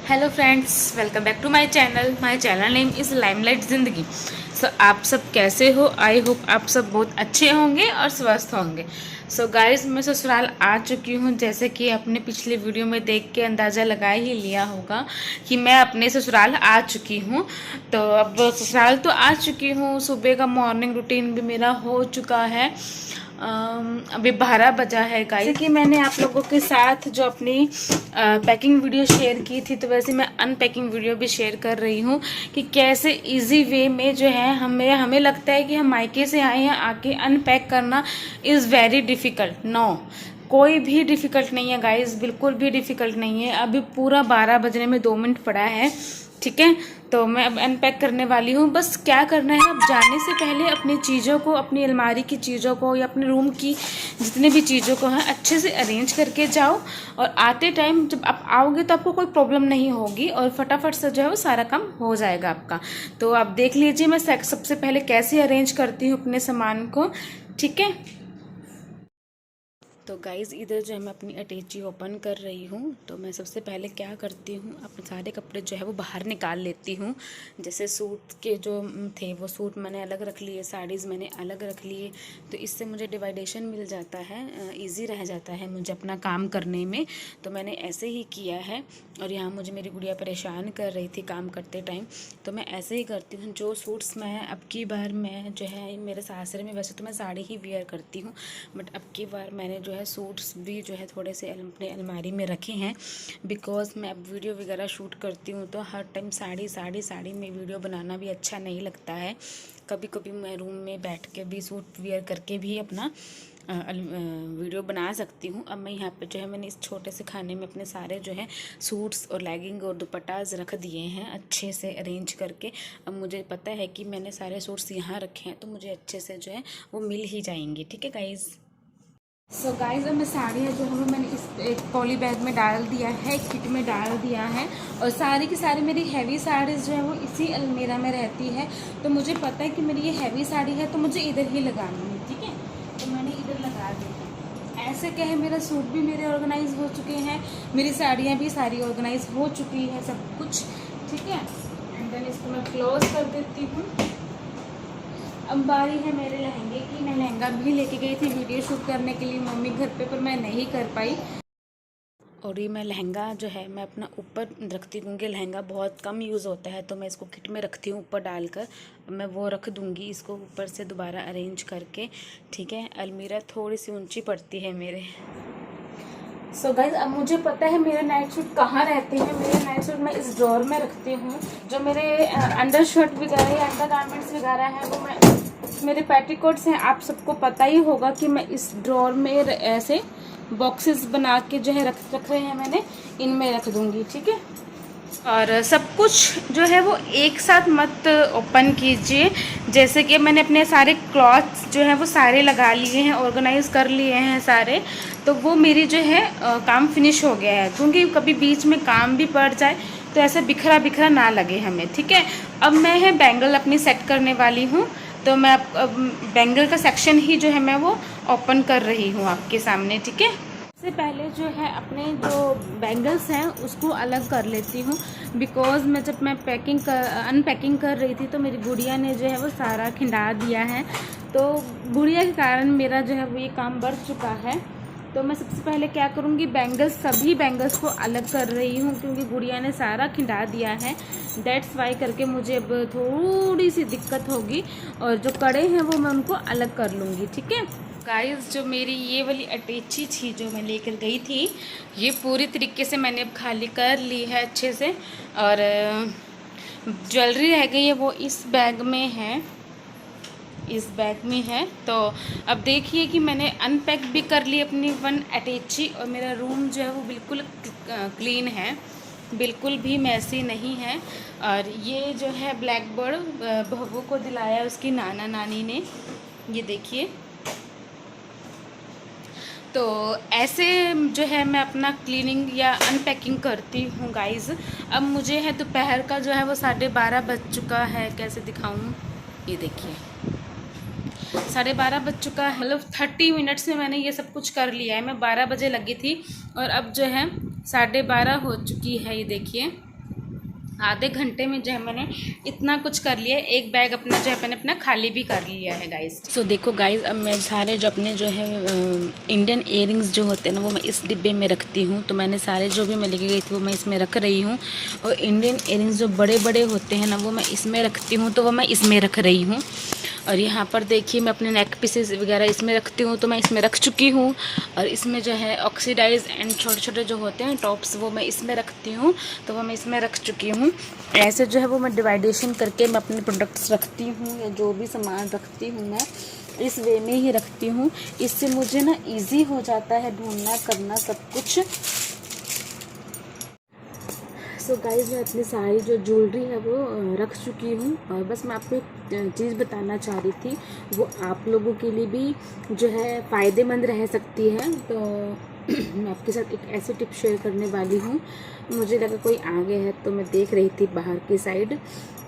Hello friends, welcome back to my channel name is limelight ज़िंदगी। So आप सब कैसे हो? आई होप आप सब बहुत अच्छे होंगे और स्वस्थ होंगे। सो गाइस, मैं ससुराल आ चुकी हूँ। जैसे कि अपने पिछले वीडियो में देख के अंदाज़ा लगा ही लिया होगा कि मैं अपने ससुराल आ चुकी हूँ। तो अब ससुराल तो आ चुकी हूँ। सुबह का मॉर्निंग रूटीन भी मेरा हो चुका है। अभी 12 बजा है गाइस। जैसे कि मैंने आप लोगों के साथ जो अपनी पैकिंग वीडियो शेयर की थी, तो वैसे मैं अनपैकिंग वीडियो भी शेयर कर रही हूँ कि कैसे इजी वे में जो है हमें लगता है कि हम मायके से आए हैं, आके अनपैक करना इज़ वेरी डिफ़िकल्ट। नो, कोई भी डिफ़िकल्ट नहीं है गाइस, बिल्कुल भी डिफ़िकल्ट नहीं है। अभी पूरा 12 बजने में 2 मिनट पड़ा है, ठीक है। तो मैं अब अनपैक करने वाली हूँ। बस क्या करना है, अब जाने से पहले अपनी चीज़ों को, अपनी अलमारी की चीज़ों को या अपने रूम की जितने भी चीज़ों को है अच्छे से अरेंज करके जाओ। और आते टाइम जब आप आओगे तो आपको कोई प्रॉब्लम नहीं होगी और फटाफट से जो है वो सारा काम हो जाएगा आपका। तो आप देख लीजिए मैं सबसे पहले कैसे अरेंज करती हूँ अपने सामान को, ठीक है। तो गाइज़, इधर जो है मैं अपनी अटैची ओपन कर रही हूँ। तो मैं सबसे पहले क्या करती हूँ, अपने सारे कपड़े जो है वो बाहर निकाल लेती हूँ। जैसे सूट के जो थे वो सूट मैंने अलग रख लिए, साड़ीज़ मैंने अलग रख लिए। तो इससे मुझे डिवाइडेशन मिल जाता है, इजी रह जाता है मुझे अपना काम करने में। तो मैंने ऐसे ही किया है। और यहाँ मुझे मेरी गुड़िया परेशान कर रही थी काम करते टाइम, तो मैं ऐसे ही करती हूँ। जो सूट्स मैं अब की बार मैं जो है मेरे सासरे में, वैसे तो मैं साड़ी ही वेयर करती हूँ, बट अब की बार मैंने जो है सूट्स भी जो है थोड़े से अपने अलमारी में रखे हैं। बिकॉज मैं अब वीडियो वगैरह शूट करती हूँ तो हर टाइम साड़ी में वीडियो बनाना भी अच्छा नहीं लगता है। कभी कभी मैं रूम में बैठ के भी सूट वेयर करके भी अपना वीडियो बना सकती हूँ। अब मैं यहाँ पे जो है मैंने इस छोटे से खाने में अपने सारे जो है सूट्स और लेगिंग और दुपट्टाज रख दिए हैं अच्छे से अरेंज करके। अब मुझे पता है कि मैंने सारे सूट्स यहाँ रखे हैं तो मुझे अच्छे से जो है वो मिल ही जाएंगे, ठीक है गाइज़। सो गाइज़, अब मैं साड़ियाँ जो है वो मैंने इस एक पॉली बैग में डाल दिया है, किट में डाल दिया है। और सारी की सारी मेरी हैवी साड़ीज़ जो है वो इसी अलमीरा में रहती है। तो मुझे पता है कि मेरी ये हैवी साड़ी है तो मुझे इधर ही लगानी है, ठीक है। तो मैंने इधर लगा दी है। ऐसे क्या है, मेरा सूट भी मेरे ऑर्गेनाइज हो चुके हैं, मेरी साड़ियाँ भी सारी ऑर्गेनाइज हो चुकी है, सब कुछ ठीक है। एंड देन इसको मैं क्लोज कर देती हूँ। अब बारी है मेरे लहंगे की। मैं लहंगा भी लेके गई थी वीडियो शूट करने के लिए मम्मी घर पे, पर मैं नहीं कर पाई। और ये मैं लहंगा जो है मैं अपना ऊपर रखती हूँ क्योंकि लहंगा बहुत कम यूज़ होता है, तो मैं इसको किट में रखती हूँ ऊपर डालकर। मैं वो रख दूँगी इसको ऊपर से दोबारा अरेंज करके, ठीक है। अलमीरा थोड़ी सी ऊंची पड़ती है मेरे। सो गाइज, अब मुझे पता है मेरे नाइट सूट कहाँ रहते हैं। मेरे नाइट सूट मैं इस ड्रॉर में रखती हूँ। जो मेरे अंडर शर्ट वगैरह या अंडर गारमेंट्स वगैरह हैं वो मैं, मेरे पेटीकोट्स हैं, आप सबको पता ही होगा कि मैं इस ड्रॉर में ऐसे बॉक्सेस बना के जो है रख रहे हैं मैंने, इनमें रख दूँगी, ठीक है। और सब कुछ जो है वो एक साथ मत ओपन कीजिए। जैसे कि मैंने अपने सारे क्लॉथ्स जो हैं वो सारे लगा लिए हैं, ऑर्गेनाइज कर लिए हैं सारे। तो वो मेरी जो है काम फिनिश हो गया है, क्योंकि कभी बीच में काम भी पड़ जाए तो ऐसे बिखरा बिखरा ना लगे हमें, ठीक है। अब मैं है बैंगल अपनी सेट करने वाली हूँ। तो मैं अब बैंगल का सेक्शन ही जो है मैं वो ओपन कर रही हूँ आपके सामने, ठीक है। सबसे पहले जो है अपने जो बैंगल्स हैं उसको अलग कर लेती हूँ। बिकॉज़ जब मैं अनपैकिंग कर रही थी तो मेरी गुड़िया ने जो है वो सारा खिंडा दिया है। तो गुड़िया के कारण मेरा जो है वो ये काम बढ़ चुका है। तो मैं सबसे पहले क्या करूँगी, सभी बैंगल्स को अलग कर रही हूँ क्योंकि गुड़िया ने सारा खिंडा दिया है। दैट्स वाई करके मुझे अब थोड़ी सी दिक्कत होगी। और जो कड़े हैं वो मैं उनको अलग कर लूँगी, ठीक है। गाइस, जो मेरी ये वाली अटैची थी जो मैं लेकर गई थी, ये पूरी तरीके से मैंने अब खाली कर ली है अच्छे से। और ज्वेलरी रह गई है वो इस बैग में है, इस बैग में है। तो अब देखिए कि मैंने अनपैक भी कर ली अपनी वन अटैची। और मेरा रूम जो है वो बिल्कुल क्लीन है, बिल्कुल भी मैसी नहीं है। और ये जो है ब्लैक बोर्ड बहू को दिलाया उसकी नाना नानी ने, ये देखिए। तो ऐसे जो है मैं अपना क्लीनिंग या अनपैकिंग करती हूँ गाइज़। अब मुझे है दोपहर का जो है वो 12:30 बज चुका है। कैसे दिखाऊँ, ये देखिए 12:30 बज चुका है। मतलब 30 मिनट्स में मैंने ये सब कुछ कर लिया है। मैं 12 बजे लगी थी और अब जो है 12:30 हो चुकी है, ये देखिए। आधे घंटे में जो है मैंने इतना कुछ कर लिया है। एक बैग अपना जो है मैंने अपना खाली भी कर लिया है गाइस। सो देखो गाइस, अब मैं सारे जो अपने जो है इंडियन इयरिंग्स जो होते हैं ना वो मैं इस डिब्बे में रखती हूँ। तो मैंने सारे जो भी मैं लेके गई थी वो मैं इसमें रख रही हूँ। और इंडियन इयरिंग्स जो बड़े बड़े होते हैं ना वो मैं इसमें रखती हूँ, तो वो मैं इसमें रख रही हूँ। और यहाँ पर देखिए मैं अपने नेक पीसेस वगैरह इसमें रखती हूँ, तो मैं इसमें रख चुकी हूँ। और इसमें जो है ऑक्सीडाइज एंड छोटे छोटे जो होते हैं टॉप्स वो मैं इसमें रखती हूँ, तो वो मैं इसमें रख चुकी हूँ। ऐसे जो है वो मैं डिवाइडेशन करके मैं अपने प्रोडक्ट्स रखती हूँ, या जो भी सामान रखती हूँ मैं इस वे में ही रखती हूँ। इससे मुझे ना ईजी हो जाता है ढूंढना करना सब कुछ। सो गाइस, मैं अपनी सारी जो ज्वेलरी है वो रख चुकी हूँ। और बस मैं आपको एक चीज़ बताना चाह रही थी, वो आप लोगों के लिए भी जो है फ़ायदेमंद रह सकती है। तो मैं आपके साथ एक ऐसी टिप शेयर करने वाली हूँ। मुझे लगा कोई आगे है, तो मैं देख रही थी बाहर की साइड।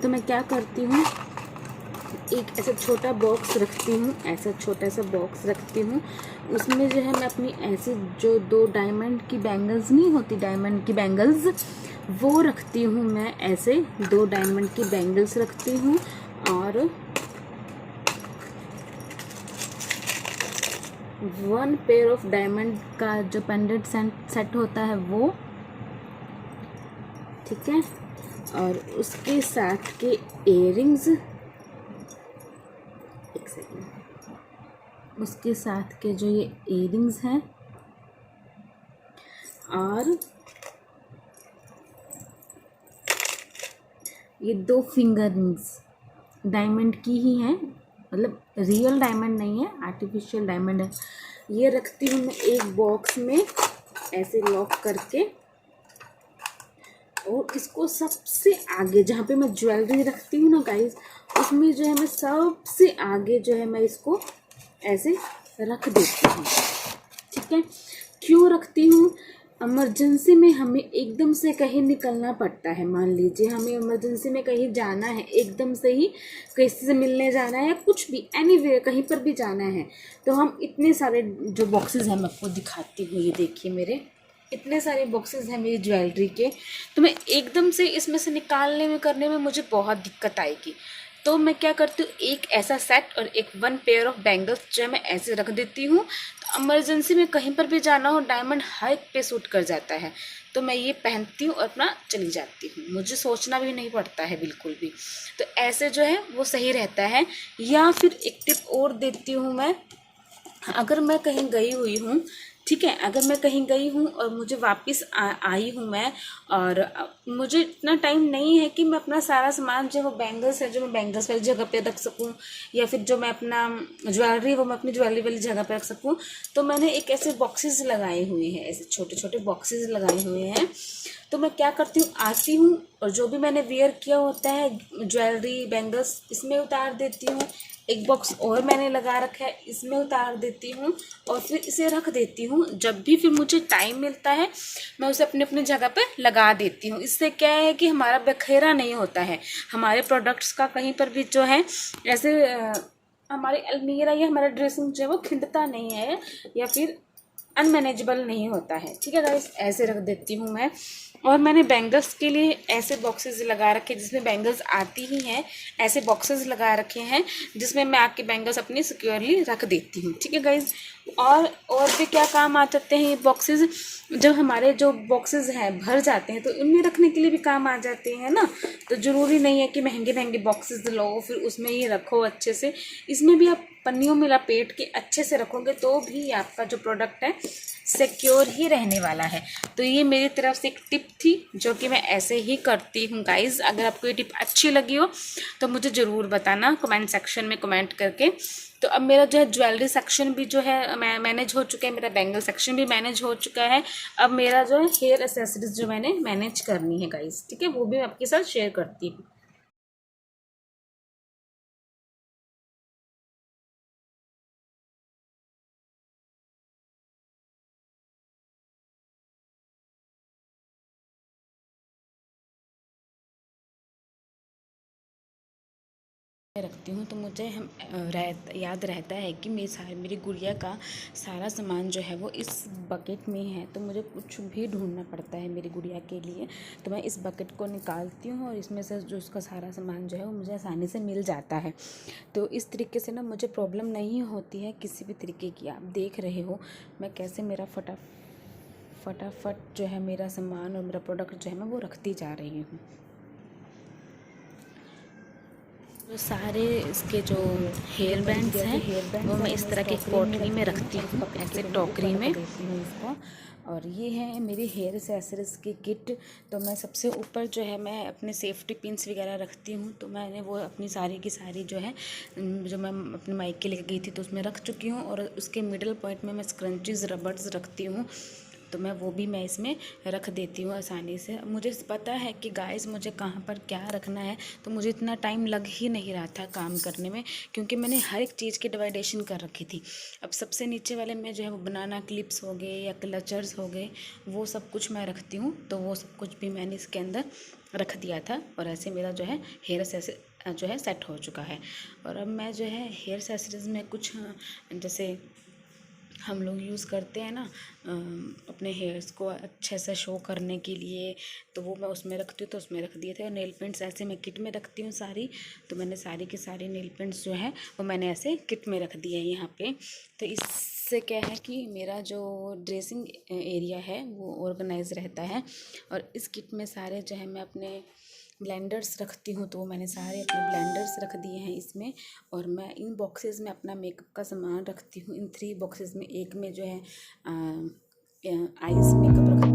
तो मैं क्या करती हूँ, एक ऐसा छोटा बॉक्स रखती हूँ, ऐसा छोटा सा बॉक्स रखती हूँ। उसमें जो है मैं अपनी ऐसी जो 2 डायमंड की बैंगल्स नहीं होती, डायमंड की बैंगल्स वो रखती हूँ मैं। ऐसे 2 डायमंड की बैंगल्स रखती हूँ। और 1 पेयर ऑफ डायमंड का जो पेंडेंट सेट होता है वो, ठीक है। और उसके साथ के इयरिंग्स, एक सेकेंड, उसके साथ के जो ये इयरिंग्स हैं, और ये 2 फिंगर रिंग्स डायमंड की ही हैं, मतलब रियल डायमंड नहीं है, आर्टिफिशियल डायमंड है। ये रखती हूँ मैं एक बॉक्स में ऐसे लॉक करके। और इसको सबसे आगे जहाँ पे मैं ज्वेलरी रखती हूँ ना गाइस, उसमें जो है मैं सबसे आगे जो है मैं इसको ऐसे रख देती हूँ, ठीक है। क्यों रखती हूँ, इमरजेंसी में हमें एकदम से कहीं निकलना पड़ता है। मान लीजिए हमें इमरजेंसी में कहीं जाना है, एकदम से ही किसी से मिलने जाना है, या कुछ भी एनीवेयर कहीं पर भी जाना है, तो हम इतने सारे जो बॉक्सेस हैं मैं आपको दिखाती हूँ। ये देखिए मेरे इतने सारे बॉक्सेस हैं मेरी ज्वेलरी के, तो मैं एकदम से इसमें से निकालने में करने में मुझे बहुत दिक्कत आएगी। तो मैं क्या करती हूँ, एक ऐसा सेट और एक 1 पेयर ऑफ बैंगल्स जो है मैं ऐसे रख देती हूँ। तो इमरजेंसी में कहीं पर भी जाना हो, डायमंड हर एक पे सूट कर जाता है, तो मैं ये पहनती हूँ और अपना चली जाती हूँ। मुझे सोचना भी नहीं पड़ता है बिल्कुल भी। तो ऐसे जो है वो सही रहता है। या फिर एक टिप और देती हूँ मैं, अगर मैं कहीं गई हुई हूँ, ठीक है, अगर मैं कहीं गई हूँ और मुझे वापस आई हूँ मैं, और मुझे इतना टाइम नहीं है कि मैं अपना सारा सामान जो वो बैंगल्स है जो मैं बैंगल्स वाली जगह पे रख सकूँ, या फिर जो मैं अपना ज्वेलरी वो मैं अपनी ज्वेलरी वाली जगह पे रख सकूँ, तो मैंने एक ऐसे बॉक्सेस लगाए हुए हैं, ऐसे छोटे छोटे बॉक्सेस लगाए हुए हैं। तो मैं क्या करती हूँ, आती हूँ और जो भी मैंने वेयर किया होता है ज्वेलरी बैंगल्स इसमें उतार देती हूँ। एक बॉक्स और मैंने लगा रखा है, इसमें उतार देती हूँ और फिर इसे रख देती हूँ। जब भी फिर मुझे टाइम मिलता है मैं उसे अपनी अपनी जगह पर लगा देती हूँ। इससे क्या है कि हमारा बखेरा नहीं होता है, हमारे प्रोडक्ट्स का कहीं पर भी जो है ऐसे हमारे अलमीरा या हमारा ड्रेसिंग जो है वो खिंडता नहीं है, या फिर अनमैनेजेबल नहीं होता है, ठीक है गाइस। ऐसे रख देती हूँ मैं। और मैंने बैंगल्स के लिए ऐसे बॉक्सेस लगा रखे जिसमें बैंगल्स आती ही हैं, ऐसे बॉक्सेस लगा रखे हैं जिसमें मैं आके बैंगल्स अपनी सिक्योरली रख देती हूँ, ठीक है गाइस। और भी क्या काम आ सकते हैं ये बॉक्सेस, जब हमारे जो बॉक्सेस हैं भर जाते हैं तो उनमें रखने के लिए भी काम आ जाते हैं ना। तो ज़रूरी नहीं है कि महंगे महंगे बॉक्सेस लो फिर उसमें ही रखो अच्छे से, इसमें भी आप पन्नियों में लपेट के अच्छे से रखोगे तो भी आपका जो प्रोडक्ट है सिक्योर ही रहने वाला है। तो ये मेरी तरफ से एक टिप थी जो कि मैं ऐसे ही करती हूँ गाइज़। अगर आपको ये टिप अच्छी लगी हो तो मुझे ज़रूर बताना कमेंट सेक्शन में कमेंट करके। तो अब मेरा जो है ज्वेलरी सेक्शन भी जो है मैनेज हो चुका है, मेरा बैंगल सेक्शन भी मैनेज हो चुका है। अब मेरा जो है हेयर एसेसरीज जो मैंने मैनेज करनी है गाइज़, ठीक है, वो भी मैं आपके साथ शेयर करती हूँ। मैं रखती हूँ तो मुझे याद रहता है कि मेरी गुड़िया का सारा सामान जो है वो इस बकेट में है। तो मुझे कुछ भी ढूंढना पड़ता है मेरी गुड़िया के लिए, तो मैं इस बकेट को निकालती हूँ और इसमें से जो उसका सारा सामान जो है वो मुझे आसानी से मिल जाता है। तो इस तरीके से ना मुझे प्रॉब्लम नहीं होती है किसी भी तरीके की। आप देख रहे हो मैं कैसे मेरा फटाफट जो है मेरा सामान और मेरा प्रोडक्ट जो है मैं वो रखती जा रही हूँ। जो सारे इसके जो हेयर बैंड्स हैं वो मैं इस तरह की पोटली में रखती हूँ, ऐसे टोकरी में देती हूँ इसको। और ये है मेरी हेयर एक्सेसरीज की किट। तो मैं सबसे ऊपर जो है मैं अपने सेफ्टी पिन्स वगैरह रखती हूँ। तो मैंने वो अपनी सारी की सारी जो है जो मैं अपने माइके लेके गई थी तो उसमें रख चुकी हूँ। और उसके मिडल पॉइंट में मैं स्क्रंचीज रबर्स रखती हूँ, तो मैं इसमें रख देती हूँ आसानी से। मुझे पता है कि गाइस मुझे कहाँ पर क्या रखना है, तो मुझे इतना टाइम लग ही नहीं रहा था काम करने में, क्योंकि मैंने हर एक चीज़ की डिवाइडेशन कर रखी थी। अब सबसे नीचे वाले में जो है वो बनाना क्लिप्स हो गए या क्लचर्स हो गए, वो सब कुछ मैं रखती हूँ। तो वो सब कुछ भी मैंने इसके अंदर रख दिया था और ऐसे मेरा जो है हेयर जो है सेट हो चुका है। और अब मैं जो है हेयर एक्सेसरीज में कुछ जैसे हम लोग यूज़ करते हैं ना अपने हेयर्स को अच्छे से शो करने के लिए, तो वो मैं उसमें रखती हूँ। तो उसमें रख दिए थे। और नेल पेंट्स ऐसे मैं किट में रखती हूँ सारी। तो मैंने सारी की सारी नेल पेंट्स जो है वो मैंने ऐसे किट में रख दिए हैं यहाँ पे। तो इससे क्या है कि मेरा जो ड्रेसिंग एरिया है वो ऑर्गेनाइज रहता है। और इस किट में सारे जो है मैं अपने ब्लेंडर्स रखती हूँ, तो वो मैंने सारे अपने ब्लेंडर्स रख दिए हैं इसमें। और मैं इन बॉक्सेस में अपना मेकअप का सामान रखती हूँ। इन 3 बॉक्सेस में, एक में जो है आइस मेकअप रखती